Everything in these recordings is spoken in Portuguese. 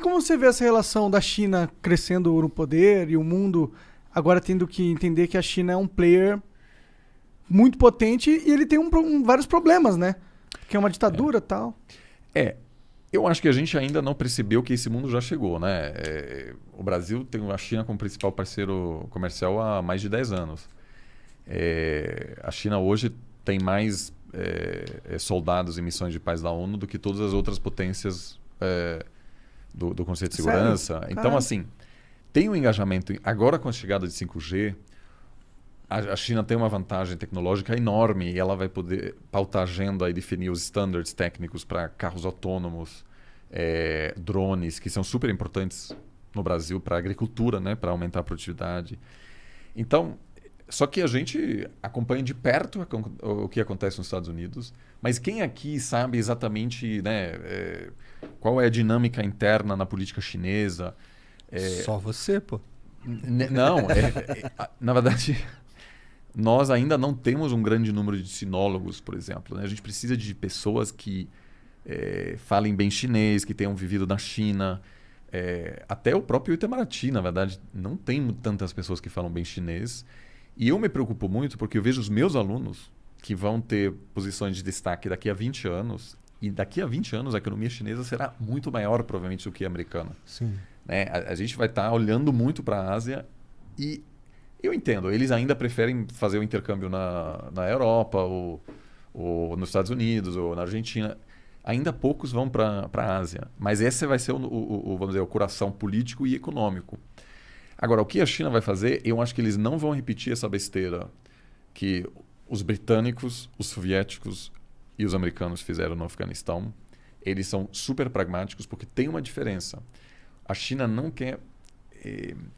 como você vê essa relação da China crescendo no poder e o mundo agora tendo que entender que a China é um player muito potente e ele tem vários problemas, né? Que é uma ditadura e tal. Eu acho que a gente ainda não percebeu que esse mundo já chegou, né? O Brasil tem a China como principal parceiro comercial há mais de 10 anos. A China hoje tem mais soldados em missões de paz da ONU do que todas as outras potências do Conselho de Segurança. Sério? Então, assim, tem um engajamento. Agora, com a chegada de 5G, a China tem uma vantagem tecnológica enorme e ela vai poder pautar a agenda e definir os standards técnicos para carros autônomos, drones, que são super importantes no Brasil para a agricultura, né, para aumentar a produtividade. Então, só que a gente acompanha de perto o que acontece nos Estados Unidos, mas quem aqui sabe exatamente, né, qual é a dinâmica interna na política chinesa? Só você, pô. Não, na verdade, nós ainda não temos um grande número de sinólogos, por exemplo, né? A gente precisa de pessoas que falem bem chinês, que tenham vivido na China. Até o próprio Itamaraty, na verdade, não tem tantas pessoas que falam bem chinês. E eu me preocupo muito porque eu vejo os meus alunos que vão ter posições de destaque daqui a 20 anos. E daqui a 20 anos a economia chinesa será muito maior, provavelmente, do que a americana. Sim. Né? A gente vai estar olhando muito para a Ásia e eu entendo, eles ainda preferem fazer o intercâmbio na Europa ou nos Estados Unidos ou na Argentina. Ainda poucos vão para a Ásia, mas esse vai ser vamos dizer, o coração político e econômico. Agora, o que a China vai fazer, eu acho que eles não vão repetir essa besteira que os britânicos, os soviéticos e os americanos fizeram no Afeganistão. Eles são super pragmáticos porque tem uma diferença. A China não quer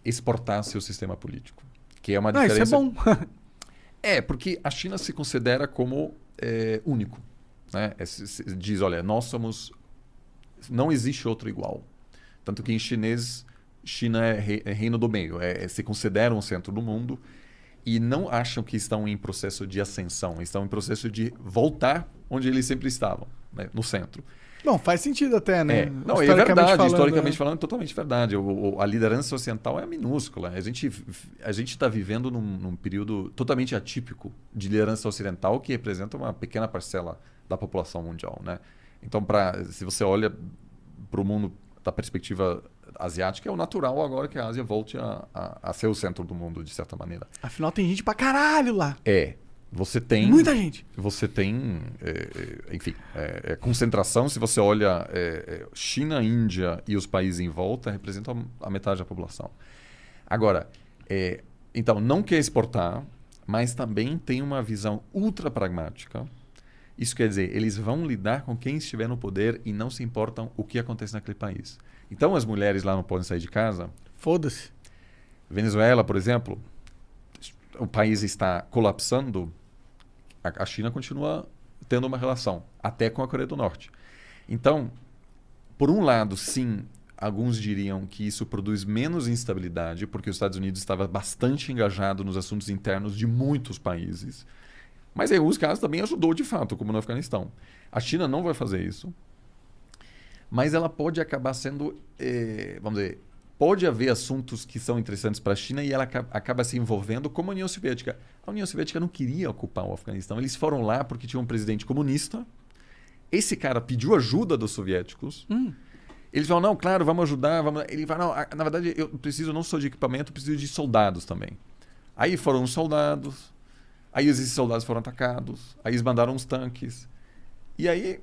exportar seu sistema político, que é uma diferença... Isso é bom. Porque a China se considera como único. Né? Diz, olha, nós somos... Não existe outro igual. Tanto que em chinês, China é reino do meio. Se consideram o centro do mundo e não acham que estão em processo de ascensão. Estão em processo de voltar onde eles sempre estavam, né? No centro. Bom, faz sentido até, né? Não, é verdade, historicamente falando, é totalmente verdade. A liderança ocidental é minúscula. A gente está vivendo num período totalmente atípico de liderança ocidental que representa uma pequena parcela da população mundial, né? Então, se você olha para o mundo da perspectiva asiática, é o natural agora que a Ásia volte a ser o centro do mundo, de certa maneira. Afinal, tem gente pra caralho lá. Você tem... Muita gente. Você tem, enfim, concentração. Se você olha China, Índia e os países em volta, representam a metade da população. Agora, então, não quer exportar, mas também tem uma visão ultra pragmática. Isso quer dizer, eles vão lidar com quem estiver no poder e não se importam o que acontece naquele país. Então, as mulheres lá não podem sair de casa. Foda-se. Venezuela, por exemplo, o país está colapsando, a China continua tendo uma relação, até com a Coreia do Norte. Então, por um lado, sim, alguns diriam que isso produz menos instabilidade, porque os Estados Unidos estava bastante engajado nos assuntos internos de muitos países. Mas em alguns casos também ajudou de fato, como no Afeganistão. A China não vai fazer isso, mas ela pode acabar sendo, vamos dizer, pode haver assuntos que são interessantes para a China e ela acaba se envolvendo como a União Soviética. A União Soviética não queria ocupar o Afeganistão. Eles foram lá porque tinha um presidente comunista. Esse cara pediu ajuda dos soviéticos. Eles falam, não, claro, vamos ajudar. Ele fala, não, na verdade, eu preciso não só de equipamento, eu preciso de soldados também. Aí foram os soldados. Aí esses soldados foram atacados. Aí eles mandaram uns tanques. E aí...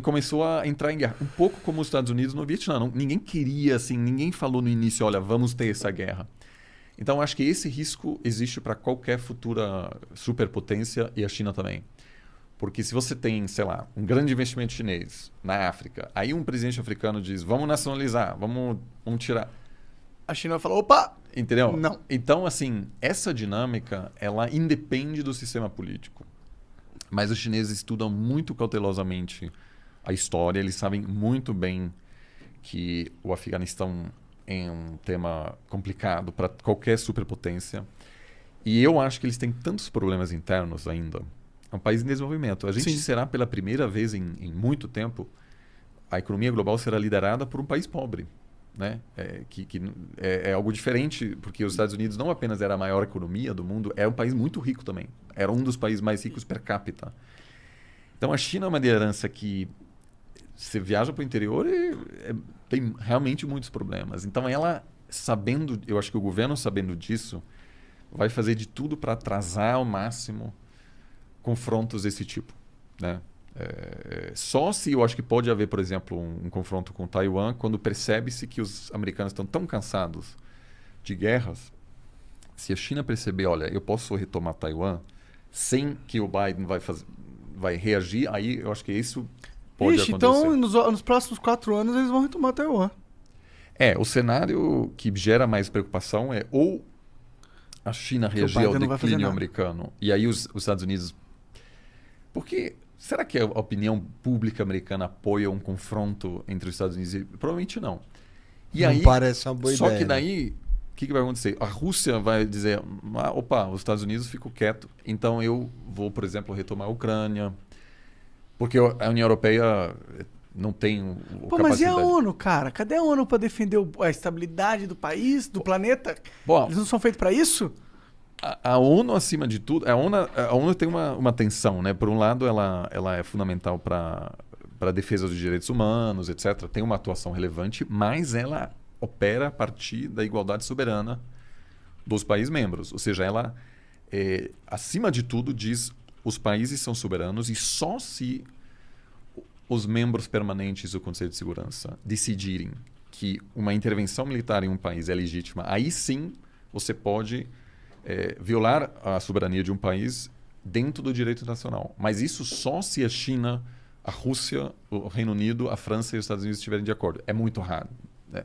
começou a entrar em guerra. Um pouco como os Estados Unidos no Vietnã. Ninguém queria, assim, ninguém falou no início, olha, vamos ter essa guerra. Então, acho que esse risco existe para qualquer futura superpotência e a China também. Porque se você tem, sei lá, um grande investimento chinês na África, aí um presidente africano diz, vamos nacionalizar, vamos tirar. A China vai falar, opa! Entendeu? Não. Então, assim, essa dinâmica, ela independe do sistema político. Mas os chineses estudam muito cautelosamente a história. Eles sabem muito bem que o Afeganistão é um tema complicado para qualquer superpotência. E eu acho que eles têm tantos problemas internos ainda. É um país em desenvolvimento. A gente será pela primeira vez em muito tempo a economia global será liderada por um país pobre. Né? É algo diferente, porque os Estados Unidos não apenas era a maior economia do mundo, é um país muito rico também. Era um dos países mais ricos per capita. Então a China é uma liderança que você viaja para o interior e tem realmente muitos problemas. Então ela, sabendo, eu acho que o governo sabendo disso, vai fazer de tudo para atrasar ao máximo confrontos desse tipo. Né? Só se eu acho que pode haver, por exemplo, um confronto com Taiwan, quando percebe-se que os americanos estão tão cansados de guerras, se a China perceber, olha, eu posso retomar Taiwan sem que o Biden vai reagir, aí eu acho que isso pode acontecer. Então nos próximos 4 anos eles vão retomar Taiwan. O cenário que gera mais preocupação é ou a China reagir ao declínio americano e aí os Estados Unidos... Porque será que a opinião pública americana apoia um confronto entre os Estados Unidos? Provavelmente não. E não aí, parece uma boa só ideia. Só que daí, o que vai acontecer? A Rússia vai dizer, opa, os Estados Unidos ficam quietos, então eu vou, por exemplo, retomar a Ucrânia, porque a União Europeia não tem capacidade. Mas e a ONU, cara? Cadê a ONU para defender a estabilidade do país, do planeta? Bom, eles não são feitos para isso? A ONU, acima de tudo, a ONU tem uma tensão, né? Por um lado, ela é fundamental para a defesa dos direitos humanos, etc. Tem uma atuação relevante, mas ela opera a partir da igualdade soberana dos países membros. Ou seja, ela, acima de tudo, diz os países são soberanos e só se os membros permanentes do Conselho de Segurança decidirem que uma intervenção militar em um país é legítima, aí sim você pode... violar a soberania de um país dentro do direito internacional. Mas isso só se a China, a Rússia, o Reino Unido, a França e os Estados Unidos estiverem de acordo. É muito raro. Né?